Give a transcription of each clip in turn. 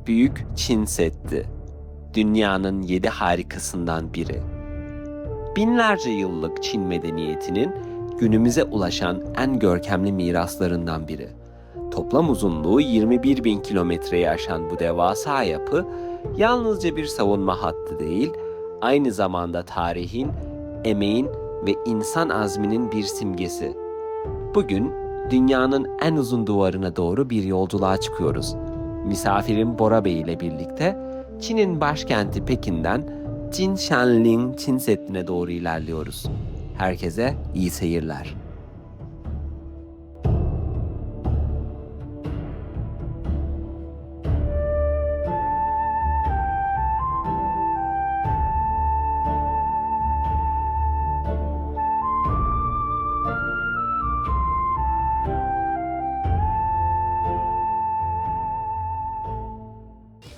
Büyük Çin Seddi, dünyanın 7 harikasından biri. Binlerce yıllık Çin medeniyetinin günümüze ulaşan en görkemli miraslarından biri. Toplam uzunluğu 21 bin kilometreyi aşan bu devasa yapı, yalnızca bir savunma hattı değil, aynı zamanda tarihin, emeğin ve insan azminin bir simgesi. Bugün dünyanın en uzun duvarına doğru bir yolculuğa çıkıyoruz. Misafirim Bora Bey ile birlikte Çin'in başkenti Pekin'den Jinshanling Çin Seddi'ne doğru ilerliyoruz. Herkese iyi seyirler.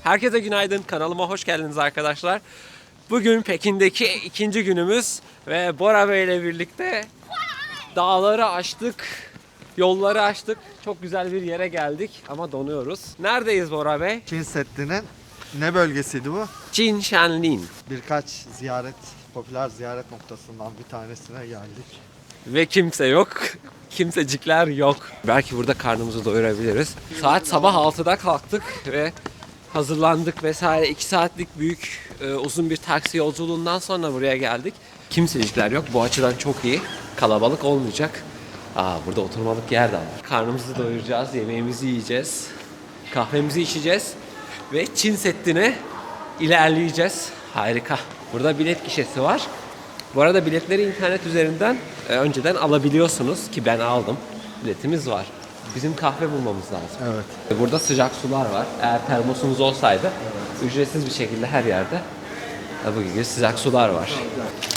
Herkese günaydın, kanalıma hoş geldiniz arkadaşlar. Bugün Pekin'deki ikinci günümüz ve Bora Bey ile birlikte dağları aştık, yolları aştık. Çok güzel bir yere geldik ama donuyoruz. Neredeyiz Bora Bey? Çin Seddi'nin ne bölgesiydi bu? Jinshanling. Birkaç popüler ziyaret noktasından bir tanesine geldik. Ve kimse yok. Kimsecikler yok. Belki burada karnımızı doyurabiliriz. Saat sabah 6'da kalktık ve hazırlandık vesaire. 2 saatlik büyük uzun bir taksi yolculuğundan sonra buraya geldik. Kimsecikler yok. Bu açıdan çok iyi. Kalabalık olmayacak. Burada oturmalık yer de var. Karnımızı doyuracağız, yemeğimizi yiyeceğiz, kahvemizi içeceğiz ve Çin Seddi'ne ilerleyeceğiz. Harika. Burada bilet gişesi var. Bu arada biletleri internet üzerinden önceden alabiliyorsunuz ki ben aldım. Biletimiz var. Bizim kahve bulmamız lazım. Evet. Burada sıcak sular var. Eğer termosumuz olsaydı ücretsiz bir şekilde her yerde bu gibi sıcak sular var.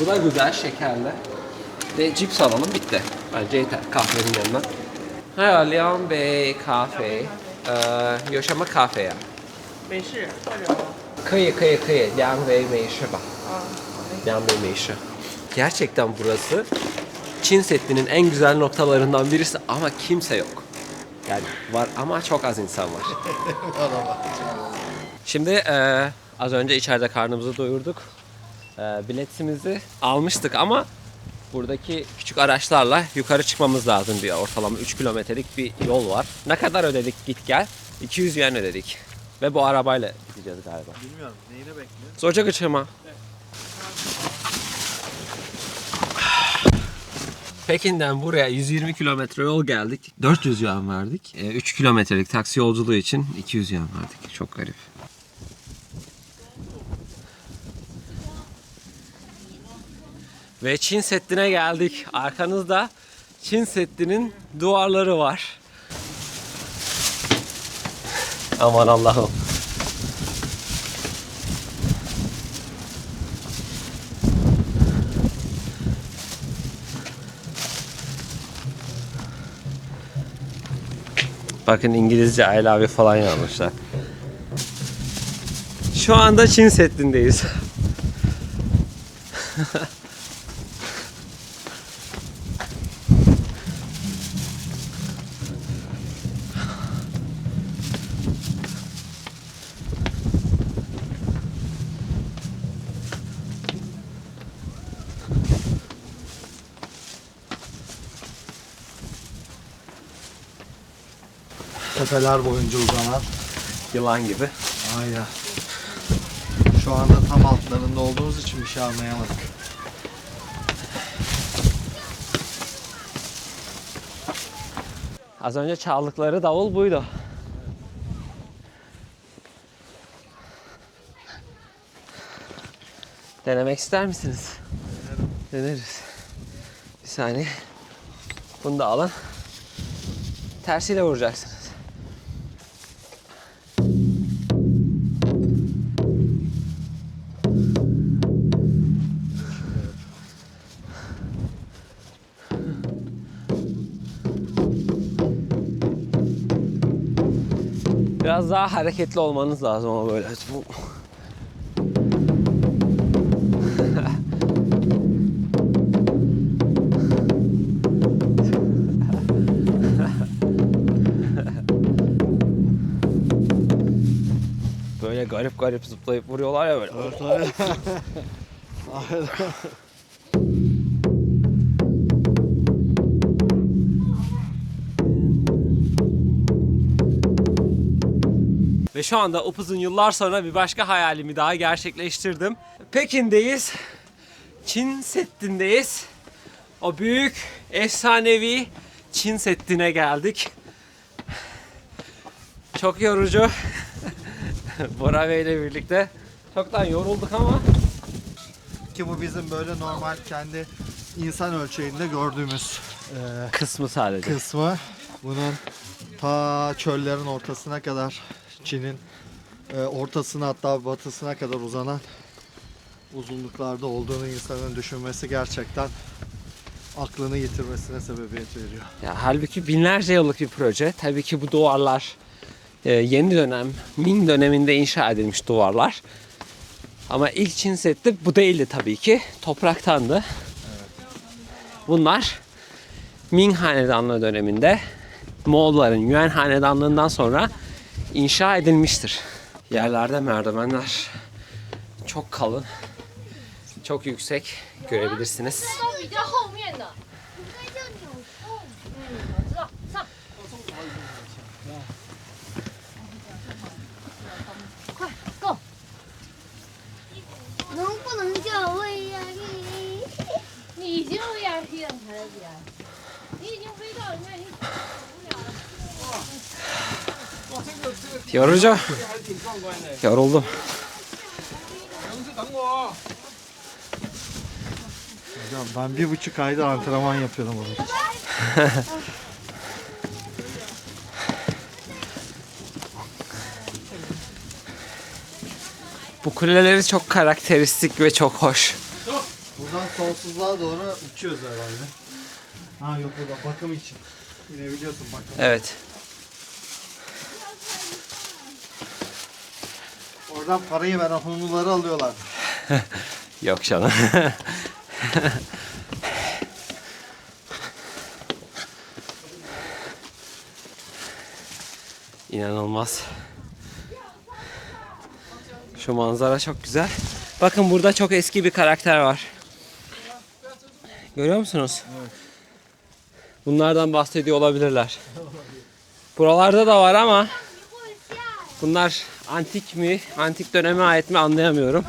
Bu da güzel, şekerli. Ve cips alalım, bitti. Bence yeter kahvenin yanına. 还有2杯咖啡，有什么咖啡啊？美式或者可以，2杯美式吧。2杯美式。Gerçekten burası Çin Seddi'nin en güzel noktalarından birisi ama kimse yok. Yani var ama çok az insan var. Şimdi az önce içeride karnımızı doyurduk. Biletimizi almıştık ama buradaki küçük araçlarla yukarı çıkmamız lazım. Bir ortalama 3 kilometrelik bir yol var. Ne kadar ödedik git gel? 200 yuan ödedik. Ve bu arabayla gideceğiz galiba. Bilmiyorum. Neyine bekliyorsun? 坐这个车吗？ Pekin'den buraya 120 kilometre yol geldik. 400 yuan verdik. 3 kilometrelik taksi yolculuğu için 200 yuan verdik. Çok garip. Ve Çin Seddi'ne geldik. Arkanızda Çin Seddi'nin duvarları var. Aman Allah'ım. Bakın İngilizce I love you falan yazmışlar. Şu anda Çin Seddi'ndeyiz. Tepeler boyunca uzanan. Yılan gibi. Aynen. Şu anda tam altlarında olduğumuz için bir şey anlayamadık. Az önce çaldıkları davul buydu. Denemek ister misiniz? Deneriz. Bir saniye. Bunu da alın. Tersiyle vuracaksınız. Biraz daha hareketli olmanız lazım ama böyle. garip garip zıplayıp vuruyorlar ya böyle. Evet, evet. Aynen. Ve şu anda upuzun yıllar sonra bir başka hayalimi daha gerçekleştirdim. Pekin'deyiz. Çin Seddi'ndeyiz. O büyük, efsanevi Çin Seddi'ne geldik. Çok yorucu. Bora Bey ile birlikte çoktan yorulduk ama. Ki bu bizim böyle normal kendi insan ölçeğinde gördüğümüz Kısmı sadece. kısmı. Bunun ta çöllerin ortasına kadar, Çin'in ortasına hatta batısına kadar uzanan uzunluklarda olduğunu insanın düşünmesi gerçekten aklını yitirmesine sebebiyet veriyor. Ya, halbuki binlerce yıllık bir proje. Tabii ki bu duvarlar yeni dönem, Ming döneminde inşa edilmiş duvarlar. Ama ilk Çin Seddi bu değildi tabii ki. Topraktandı. Bunlar Ming Hanedanlığı döneminde Moğolların Yuan Hanedanlığından sonra inşa edilmiştir. Yerlerde merdivenler çok kalın, çok yüksek görebilirsiniz. 比较后面的，应该叫纽扣。我知道，上。快，Go！能不能叫 VIP？你已经 VIP 了，你才是 VIP。你已经飞到人家已经走不了了。 Yorucu. Yoruldum. Hocam ben 1,5 aydır antrenman yapıyorum burada. Bu kuleleri çok karakteristik ve çok hoş. Buradan sonsuzluğa doğru uçuyoruz herhalde. Ha yok burada bakım için. Yine biliyorsun bakım. Evet. Oradan parayı veren Hunluları alıyorlar. Yok canım. İnanılmaz. Şu manzara çok güzel. Bakın burada çok eski bir karakter var. Görüyor musunuz? Evet. Bunlardan bahsediyor olabilirler. Buralarda da var ama bunlar antik mi, antik döneme ait mi anlayamıyorum.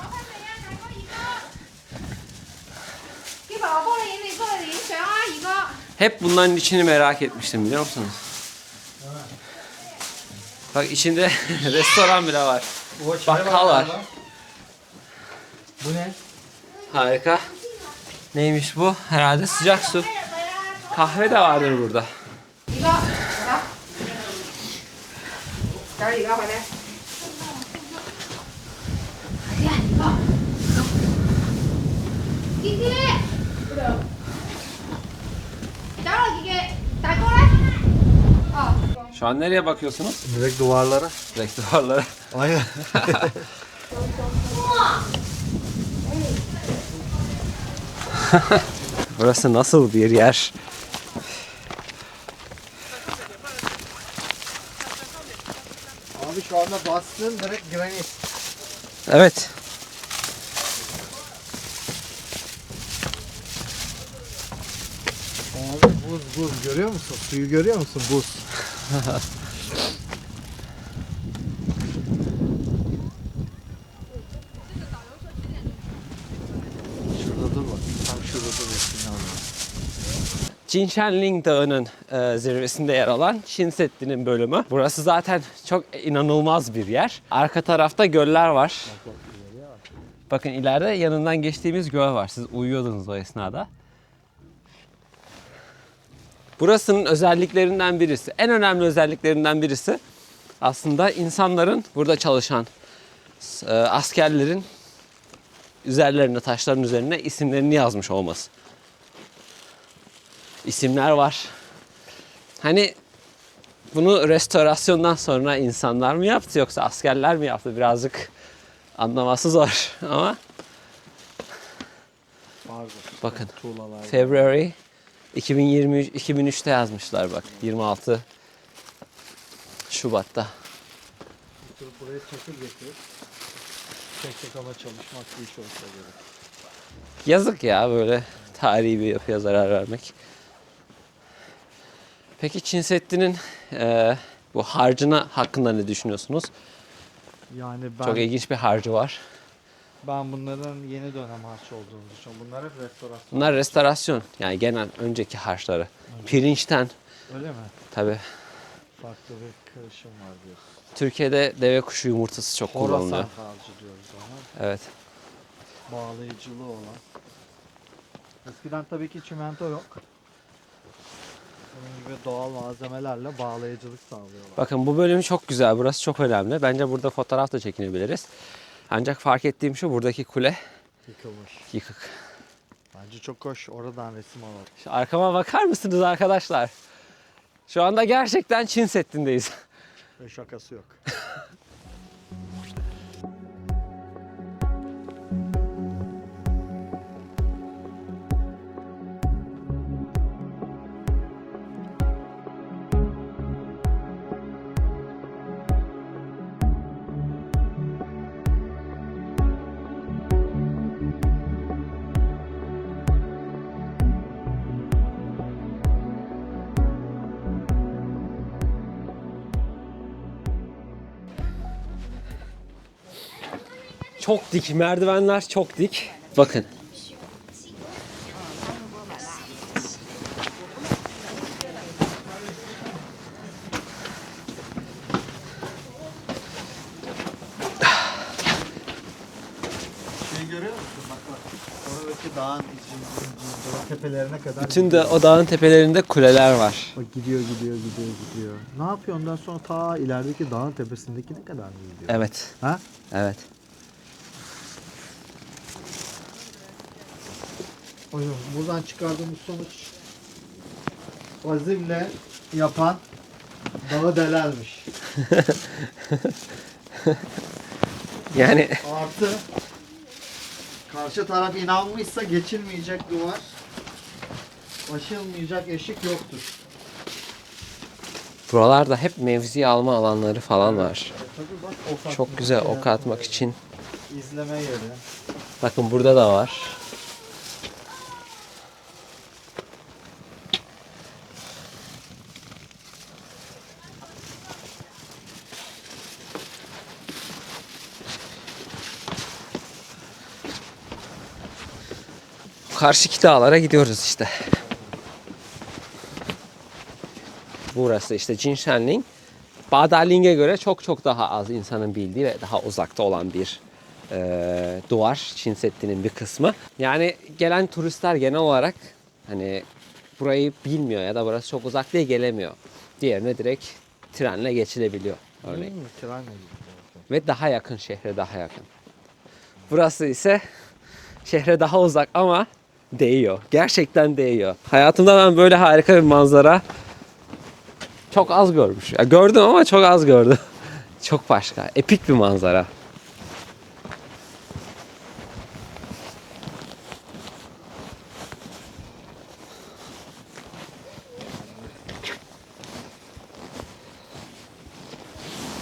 给宝宝报了一个零，小杨阿姨个。 Hep bunların içini merak etmiştim biliyor musunuz? Bak içinde restoran bile var. Bakkal var. Bu ne? Harika. Neymiş bu? Herhalde sıcak su. Kahve de vardır burada. 一个，来，找几个回来。弟弟，找了几个，打过来。哦。 Şu an nereye bakıyorsunuz? Direkt duvarlara. Direkt duvarlara. Aynen. Burası nasıl bir yer? Abi şu anda bastığın direkt granit. Evet. Abi buz görüyor musun? Suyu görüyor musun? Buz. Şurada dur bak. Tam şurada dur. Üstüne alalım. Jinshanling Dağı'nın zirvesinde yer alan Çin Seddi'nin bölümü. Burası zaten çok inanılmaz bir yer. Arka tarafta göller var. Bakın ileride yanından geçtiğimiz göl var. Siz uyuyordunuz o esnada. Burasının özelliklerinden birisi, en önemli özelliklerinden birisi aslında insanların, burada çalışan askerlerin üzerlerine, taşların üzerine isimlerini yazmış olması. İsimler var. Hani bunu restorasyondan sonra insanlar mı yaptı yoksa askerler mi yaptı? Birazcık anlaması zor ama Vardır. bakın. Tuğlalar. February 2023 2003'te yazmışlar bak. 26 Şubat'ta. Buraya çakıl getir. tek tek ama çalışmak bir iş olsa gerek. Yazık ya böyle tarihi bir yapıya zarar vermek. Peki Çin Seddi'nin bu harcına hakkında ne düşünüyorsunuz? Yani Çok ilginç bir harcı var. ben bunların yeni dönem harç olduğunu düşünüyorum. Bunlar hep restorasyon. Bunlar restorasyon. Yani genel önceki harçları. Pirinçten Öyle mi? tabi. Farklı bir karışım var diyorsun. Türkiye'de deve kuşu yumurtası çok kullanılıyor. Horasan harcı diyoruz ona. Evet. Bağlayıcılığı olan. Eskiden tabii ki çimento yok. Bunun gibi doğal malzemelerle bağlayıcılık sağlıyorlar. Bakın bu bölüm çok güzel. Burası çok önemli. Bence burada fotoğraf da çekinebiliriz. Ancak fark ettiğim şu buradaki kule Yıkılmış. yıkık. Bence çok hoş. Oradan resim alalım. Şu arkama bakar mısınız arkadaşlar? Şu anda gerçekten Çin Seddi'ndeyiz. Ve şakası yok. Çok dik. Merdivenler çok dik. Bakın. Şey görüyor musun? Bak bak. Oradaki dağın tepelerine kadar Bütün de o dağın tepelerinde kuleler var. Bak gidiyor. Ne yapıyor ondan sonra ta ilerideki dağın tepesindekine kadar mı gidiyor? Evet. Ha? Evet. Hocam buradan çıkardığımız sonuç azimle yapan dağı delermiş. Yani Artı karşı taraf inanmışsa geçilmeyecek duvar, aşılmayacak eşik yoktur. buralarda hep mevzi alma alanları falan var. Tabii bak ok atmak Çok güzel ok atmak için. izleme yeri. Bakın burada da var. Karşıki dağlara gidiyoruz işte. Burası işte Jinshanling. Badaling'e göre çok daha az insanın bildiği ve daha uzakta olan bir duvar. Çin Seddi'nin bir kısmı. Yani gelen turistler genel olarak hani burayı bilmiyor ya da burası çok uzak diye gelemiyor. Diğerine direkt trenle geçilebiliyor örneğin. Trenle gidiyor. Ve daha yakın, şehre daha yakın. Burası ise şehre daha uzak ama değiyor. Gerçekten değiyor. Hayatımda ben böyle harika bir manzara çok az görmüş. Ya gördüm ama çok az gördüm. Çok başka. Epik bir manzara.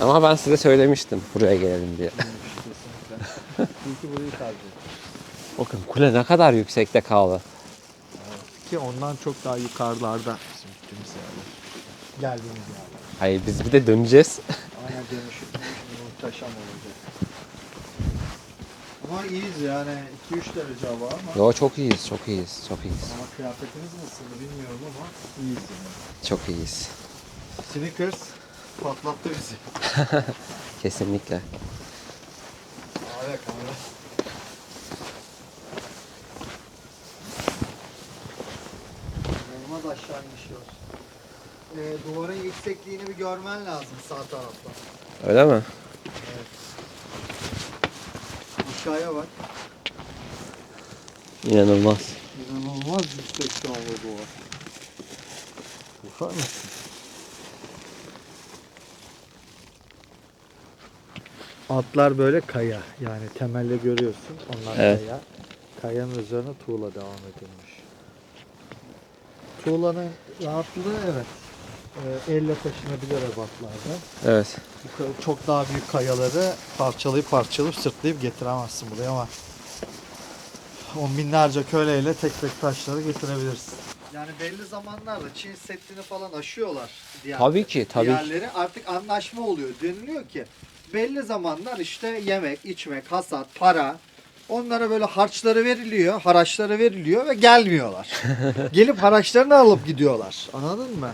Ama ben size söylemiştim buraya gelelim diye. Çünkü burayı tercih ettim. Bakın kule ne kadar yüksekte kaldı. Ki ondan çok daha yukarılarda bizim gittiğimiz yerler. Geldiğimiz yerler. Hayır biz bir de döneceğiz. Aynen dönüşüm muhteşem olacak. Ama iyiyiz yani 2-3 derece hava ama. Yo çok iyiyiz, çok iyiyiz, çok iyiyiz. Ama kıyafetiniz nasıl bilmiyorum ama iyiyiz yani. Çok iyiyiz. Snickers patlattı bizi. Kesinlikle. Evet kamera. Yanıma da aşağı inişiyoruz. Duvarın yüksekliğini bir görmen lazım sağ taraftan. Öyle mi? Aşağıya bak. İnanılmaz. İnanılmaz yüksek şu anda duvar. Bakar mısın? Altlar böyle kaya. Yani temelde görüyorsun. Onlar Evet. kaya. Kayanın üzerine tuğla devam edilmiş. Tuğlanın rahatlığı evet. Elle taşınabilir ebatlarda. Evet. Çok daha büyük kayaları parçalayıp sırtlayıp getiremezsin buraya ama on binlerce köleyle tek tek taşları getirebilirsin. Yani belli zamanlarda Çin Seddi'ni falan aşıyorlar. Tabii ki, tabii ki. Diğerleri artık anlaşma oluyor. Deniliyor ki belli zamanlar işte yemek, içmek, hasat, para onlara böyle harçları veriliyor, haraçları veriliyor ve gelmiyorlar. Gelip haraçlarını alıp gidiyorlar. Anladın mı?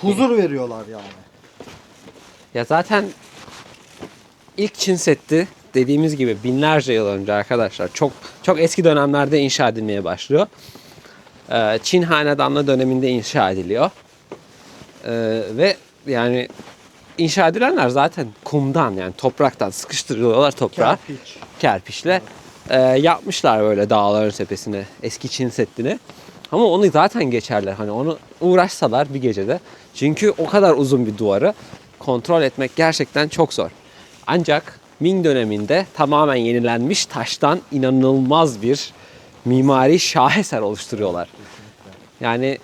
Huzur veriyorlar yani. Ya zaten ilk Çin Seddi dediğimiz gibi binlerce yıl önce arkadaşlar çok çok eski dönemlerde inşa edilmeye başlıyor. Çin Hanedanlı döneminde inşa ediliyor. Ve yani inşa edilenler zaten kumdan yani topraktan sıkıştırıyorlar toprağa. Kerpiçle yapmışlar böyle dağların tepesine eski Çin Seddi'ni. Ama onu zaten geçerler. Hani onu uğraşsalar bir gecede. Çünkü o kadar uzun bir duvarı kontrol etmek gerçekten çok zor. Ancak Ming döneminde tamamen yenilenmiş taştan inanılmaz bir mimari şaheser oluşturuyorlar. Yani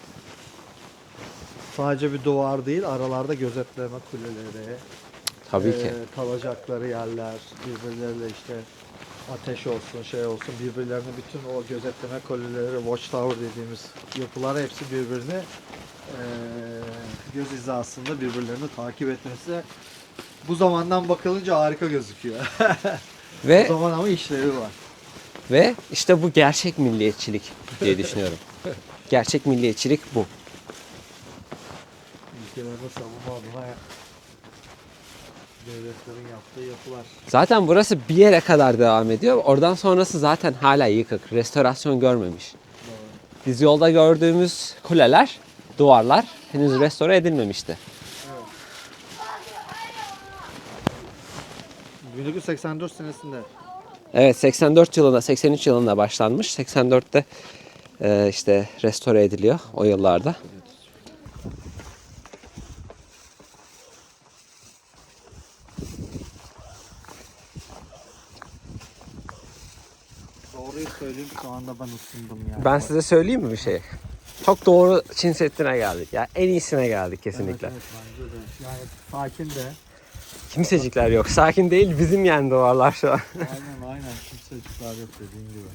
Sadece bir duvar değil, aralarda gözetleme kuleleri, tabii ki. kalacakları yerler, birbirleriyle işte ateş olsun, şey olsun, birbirlerini bütün o gözetleme kuleleri, watchtower dediğimiz yapılar hepsi birbirini göz hizasında birbirlerini takip etmesi bu zamandan bakılınca harika gözüküyor. O Ve zaman ama işlevi var. ve işte bu gerçek milliyetçilik diye düşünüyorum. Gerçek milliyetçilik bu. Ülkelerini savunma adına devletlerin yaptığı yapılar. Zaten burası bir yere kadar devam ediyor. Oradan sonrası zaten hala yıkık. Restorasyon görmemiş. Biz yolda gördüğümüz kuleler, duvarlar henüz restore edilmemişti. 1984 senesinde. Evet 84 yılında, 83 yılında başlanmış. 84'te işte restore ediliyor o yıllarda. Doğruyu söyleyeyim şu anda ben ısındım yani. Ben size söyleyeyim mi bir şey? Çok doğru Çin Seddi'ne geldik ya. En iyisine geldik kesinlikle. Evet, bence de. Yani sakin de. Kimsecikler yok. Sakin değil bizim yani duvarlar şu an. Aynen kimsecikler yok dediğin gibi.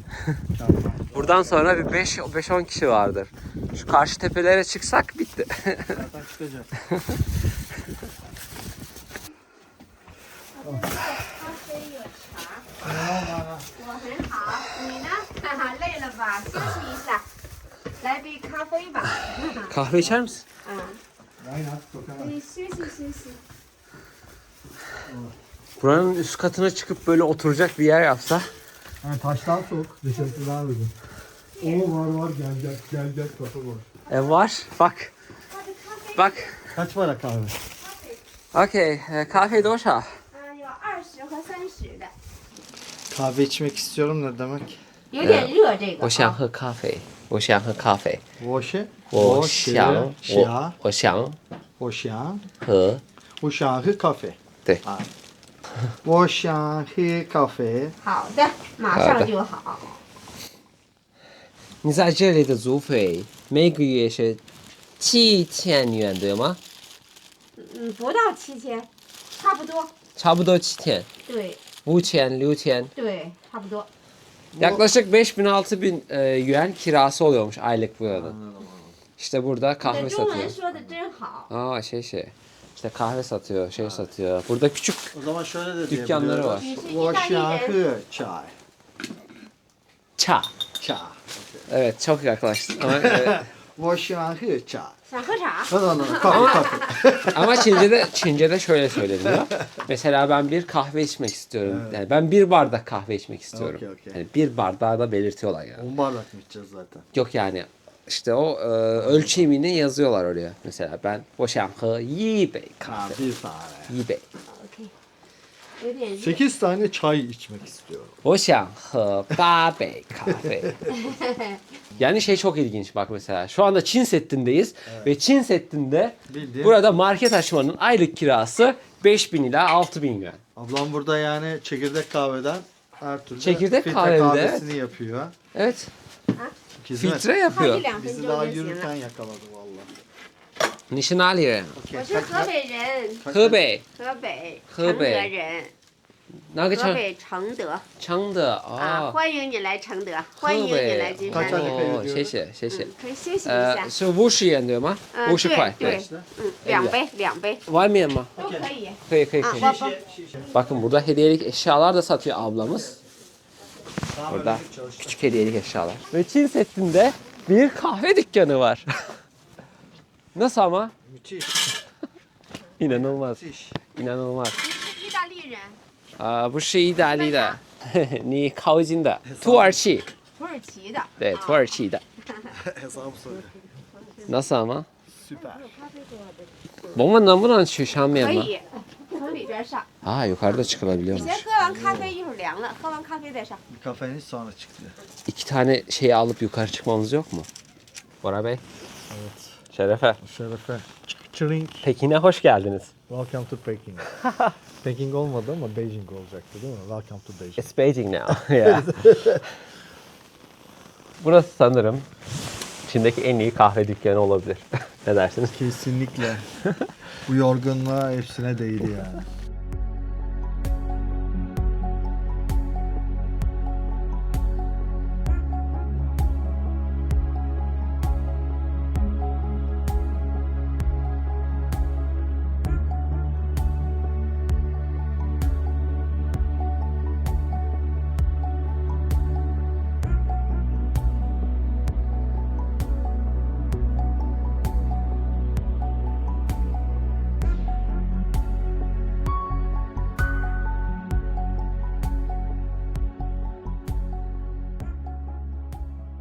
Mükemmel. Buradan sonra bir 5-10 kişi vardır. Şu karşı tepelere çıksak bitti. Zaten çıkacak. 我很好，你呢？累了吧？休息一下，来杯咖啡吧。 Kahve içer misin? 嗯， Aynen. Çok 可 hemen. 以休息休息。 Buranın üst katına çıkıp böyle oturacak bir yer yapsa. Yani taştan soğuk. Dışarısı daha uygun. Oo var gel kapı var. Var. Bak. Bak. Kaç para kahve? Okey. Kahve doşa. 有20和30的， Kahve içmek istiyorum ne demek? 有点热这个。我想喝咖啡。我想喝咖啡。我想我想喝。我想喝咖啡。对啊，我想喝咖啡。好的，马上就好。你在这里的租费每个月是7000元对吗？不到7000，差不多。差不多7000。对5000, 6000. 对，差不多。 Yaklaşık 5000-6000 yuan kirası oluyormuş aylık buranın. İşte burada 你 kahve 的中文 satıyor. 说的真好。 Aa İşte kahve satıyor, satıyor. Burada küçük O zaman şöyle de dükkanları var. 你是意 我 大利 想 人， 喝çay. ça. Çay. Evet çok yaklaştın ama, evet. 我想喝çay. 想喝茶？ Kafe. Ama Çince'de şöyle söyleniyor. Mesela ben bir kahve içmek istiyorum. Evet. Yani ben bir bardak kahve içmek istiyorum. Okey. Yani bir bardağı da belirtiyorlar yani. 10 bardak mı içeceğiz zaten? Yok yani işte o ölçümünü yazıyorlar oraya. Mesela ben 我想喝一杯 Ha, kahve. bir tane. 一杯。 OK，有点热。 8 tane çay içmek istiyorum. 我想喝8杯咖啡。Yani şey çok ilginç bak mesela. Şu anda Çin Seddi'ndeyiz ve Çin Seddi'nde Bildiğin. burada market açmanın aylık kirası 5000 ila 6000 yuan. Ablam burada yani çekirdek kahveden her türlü Çekirdek filtre kahvede, kahvesini yapıyor. Evet. Hizmet. Filtre 泡一 yapıyor. 2分 Bizi 钟 daha 就行了。 yürürken yakaladı valla. 你是哪里人？我是河北人，河北。河北河承德北人，哪个城？河北承德承德啊，哦。欢迎你来承德，欢迎河你来北金山。哦，谢谢谢谢。可以休息一下。是50元对吗？50块。对，两杯 Var mı? 都可以。Kıyı. Baba. Bakın burada hediyelik eşyalar da satıyor ablamız. Burada küçük hediyelik eşyalar. Ve Çin Seddi'nde bir kahve dükkanı var. Nasıl ama? Müthiş. İnanılmaz. Müthiş.你 İnanılmaz. 是意大利人， Aa, bu şey İdali'de. Ni Kaojin'de. Tuarchi. 土耳其的。 Evet, Tuarchi'de. Hesabı soruyor. Nasıl ama? Süper. 我们能不能去上面吗？可以，从里边上。 Aa, yukarıda 你 çıkılabiliyormuş. 先喝完咖啡，一会儿凉了，喝完咖啡再上。 Kafeniz sonra çıktı. 2 tane şeyi alıp yukarı çıkmamız yok mu? Bora Bey. Evet. Şerefe. Şerefe. Çırink. Pekin'e hoş geldiniz. Welcome to Peking. Peking olmadı ama Beijing olacaktı değil mi? Welcome to Beijing. It's Beijing now. Yeah. Burası sanırım Çin'deki en iyi kahve dükkanı olabilir. Ne dersiniz? Kesinlikle. Bu yorgunluğa hepsine değdi yani.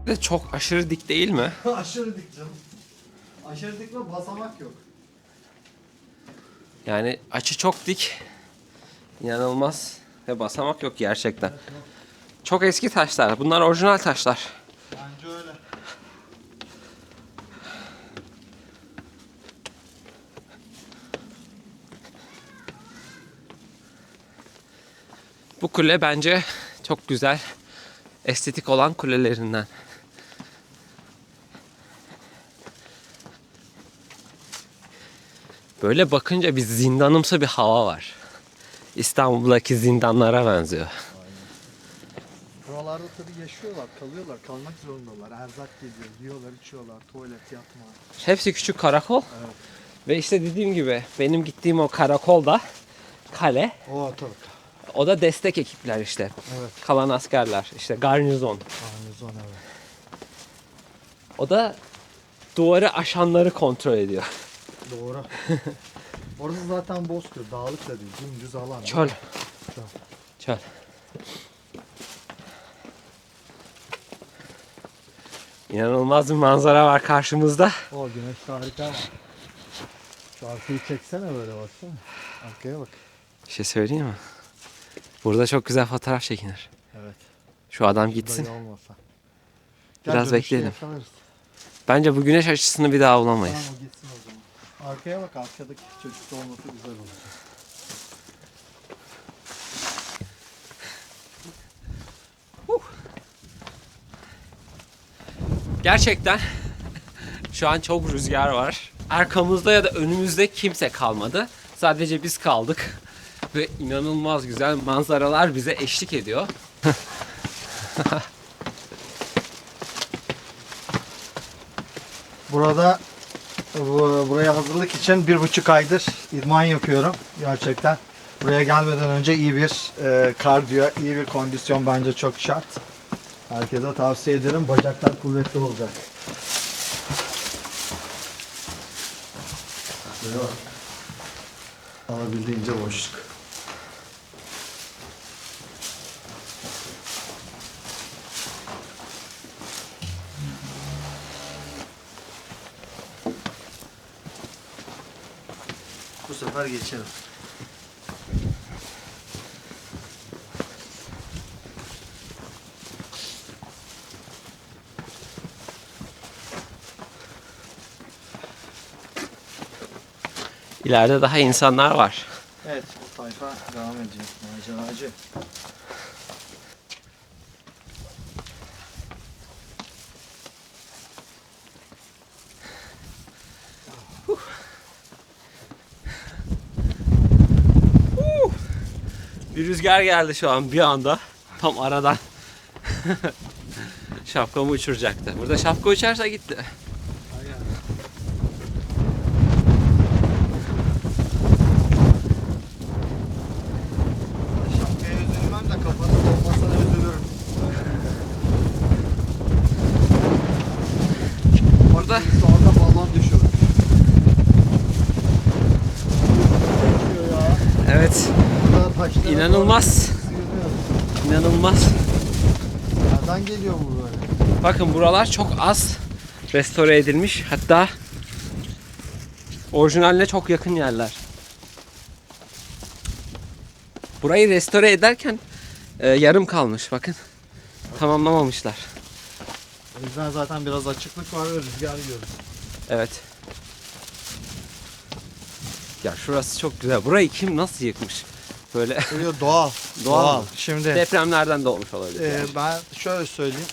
De çok aşırı dik değil mi? Aşırı dik canım. Aşırı dik ve basamak yok. Yani açı çok dik. İnanılmaz. Ve basamak yok gerçekten. Çok eski taşlar. Bunlar orijinal taşlar. Bence öyle. Bu kule bence çok güzel, estetik olan kulelerinden. Böyle bakınca bir zindanımsı bir hava var. İstanbul'daki zindanlara benziyor. Buralarda tabii yaşıyorlar, kalıyorlar, kalmak zorundalar. Erzak geliyor, yiyorlar, içiyorlar, tuvalet, yatma. Hepsi küçük karakol. Evet. Ve işte dediğim gibi benim gittiğim o karakolda kale. O tabii. O da destek ekipler işte. Evet. Kalan askerler işte garnizon. Garnizon evet. O da duvarı aşanları kontrol ediyor. Doğru. Orası zaten bozkır, dağlık da değil, dümdüz alan. Çöl. Çöl. Çöl. İnanılmaz bir manzara var karşımızda. O güneş harika ama. Şu arkayı çeksene böyle baksana. Arkaya bak. Bir şey söyleyeyim mi? Burada çok güzel fotoğraf çekinir. Evet. Şu adam gitsin. Dayı olmasa. Biraz dönüşte bekleyelim. yakalarız. Bence bu güneş açısını bir daha bulamayız. Tamam o gitsin o zaman. Arkaya bak, arkadaki çocuk da olması güzel olur. Gerçekten şu an çok rüzgar var. Arkamızda ya da önümüzde kimse kalmadı. Sadece biz kaldık. Ve inanılmaz güzel manzaralar bize eşlik ediyor. Burada buraya hazırlık için 1,5 aydır idman yapıyorum gerçekten. Buraya gelmeden önce iyi bir kardiyo, iyi bir kondisyon bence çok şart. Herkese tavsiye ederim. Bacaklar kuvvetli olacak. Böyle bak. Alabildiğince boşluk. Bu sefer geçelim. İleride daha insanlar var. Evet, bu tayfa devam edecek. Maceracı. Bir rüzgar geldi şu an bir anda. Tam aradan. Şapkamı uçuracaktı. Burada şapka uçarsa gitti. Şapkaya üzülmem de kafanın olmasına üzülürüm. Burada Sonra balon düşürür. Ya. evet, Burada taşlara inanılmaz. doğru sıyırıyor. İnanılmaz. Nereden geliyor bu böyle? Bakın buralar çok az restore edilmiş. Hatta orijinaline çok yakın yerler. Burayı restore ederken yarım kalmış. Bakın. Tamamlamamışlar. O yüzden zaten biraz açıklık var ve rüzgar yiyoruz. Evet. Ya şurası çok güzel. Burayı kim nasıl yıkmış? Böyle Buraya doğal. Doğal mı? Şimdi depremlerden de olmuş olabilir. yani. ben şöyle söyleyeyim.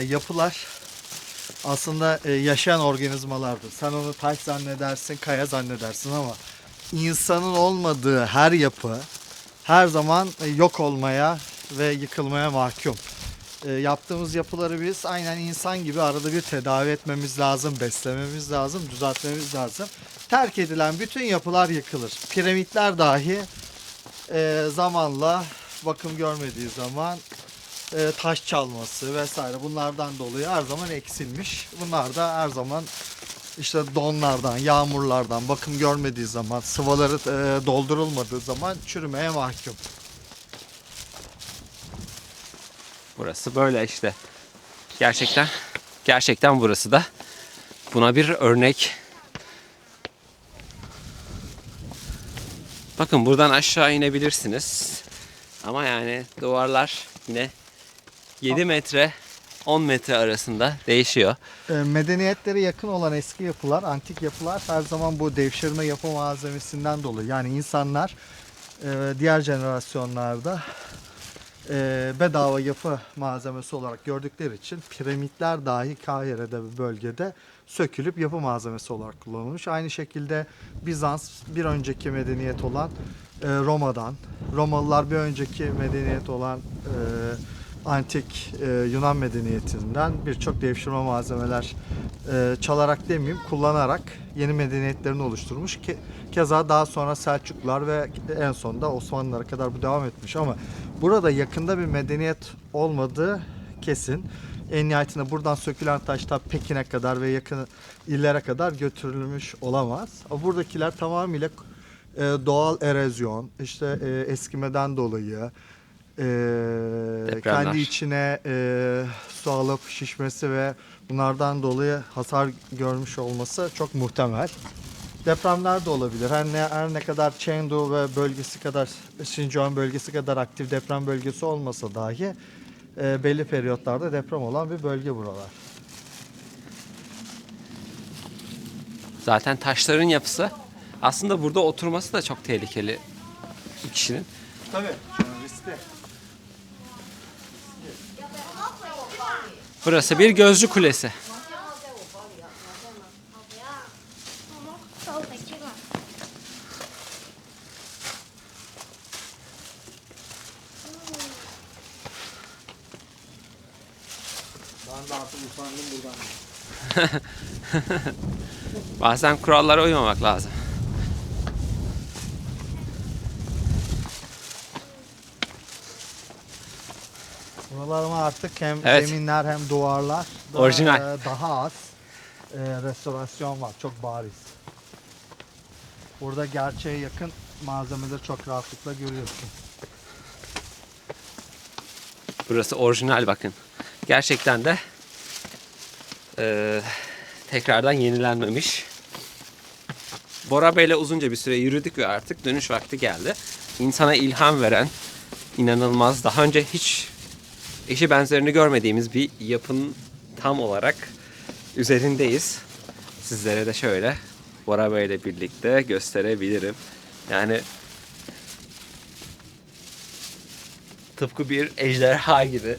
Yapılar aslında yaşayan organizmalardır. Sen onu taş zannedersin, kaya zannedersin ama insanın olmadığı her yapı her zaman yok olmaya ve yıkılmaya mahkum. Yaptığımız yapıları biz aynen insan gibi arada bir tedavi etmemiz lazım, beslememiz lazım, düzeltmemiz lazım. Terk edilen bütün yapılar yıkılır. Piramitler dahi zamanla bakım görmediği zaman taş çalması vesaire bunlardan dolayı her zaman eksilmiş. Bunlar da her zaman işte donlardan, yağmurlardan bakım görmediği zaman, sıvaları doldurulmadığı zaman çürümeye mahkum. Burası böyle işte. Gerçekten burası da buna bir örnek. Bakın buradan aşağı inebilirsiniz. Ama yani duvarlar yine 7 metre 10 metre arasında değişiyor. Medeniyetlere yakın olan eski yapılar, antik yapılar her zaman bu devşirme yapı malzemesinden dolayı. Yani insanlar diğer jenerasyonlarda bedava yapı malzemesi olarak gördükleri için piramitler dahi Kahire'de ve bölgede sökülüp yapı malzemesi olarak kullanılmış. Aynı şekilde Bizans bir önceki medeniyet olan Roma'dan, Romalılar bir önceki medeniyet olan antik Yunan medeniyetinden birçok devşirme malzemeler çalarak demeyeyim kullanarak yeni medeniyetlerini oluşturmuş. Keza daha sonra Selçuklular ve en sonunda Osmanlılara kadar bu devam etmiş ama burada yakında bir medeniyet olmadığı kesin. En nihayetinde buradan sökülen taşlar Pekin'e kadar ve yakın illere kadar götürülmüş olamaz. Buradakiler tamamıyla doğal erozyon, işte eskimeden dolayı kendi içine su alıp şişmesi ve bunlardan dolayı hasar görmüş olması çok muhtemel. Depremler de olabilir. Her ne kadar Chengdu ve bölgesi kadar, Xinjiang bölgesi kadar aktif deprem bölgesi olmasa dahi belli periyotlarda deprem olan bir bölge buralar. Zaten taşların yapısı aslında burada oturması da çok tehlikeli bir kişinin. Tabii. Riskli. Burası bir gözcü kulesi. 收回去了。 Ben de artık usandım buradan. Bazen kurallara uymamak lazım. Buralar ama artık hem Evet. zeminler hem duvarlar da, Orijinal. Daha az restorasyon var. Çok bariz. Burada gerçeğe yakın malzemeleri çok rahatlıkla görüyorsun. Burası orijinal bakın. Gerçekten de tekrardan yenilenmemiş. Bora Bey'le uzunca bir süre yürüdük ve artık dönüş vakti geldi. İnsana ilham veren, inanılmaz, daha önce hiç eşi benzerini görmediğimiz bir yapının tam olarak üzerindeyiz. Sizlere de şöyle Bora Bey'le birlikte gösterebilirim. Yani tıpkı bir ejderha gibi.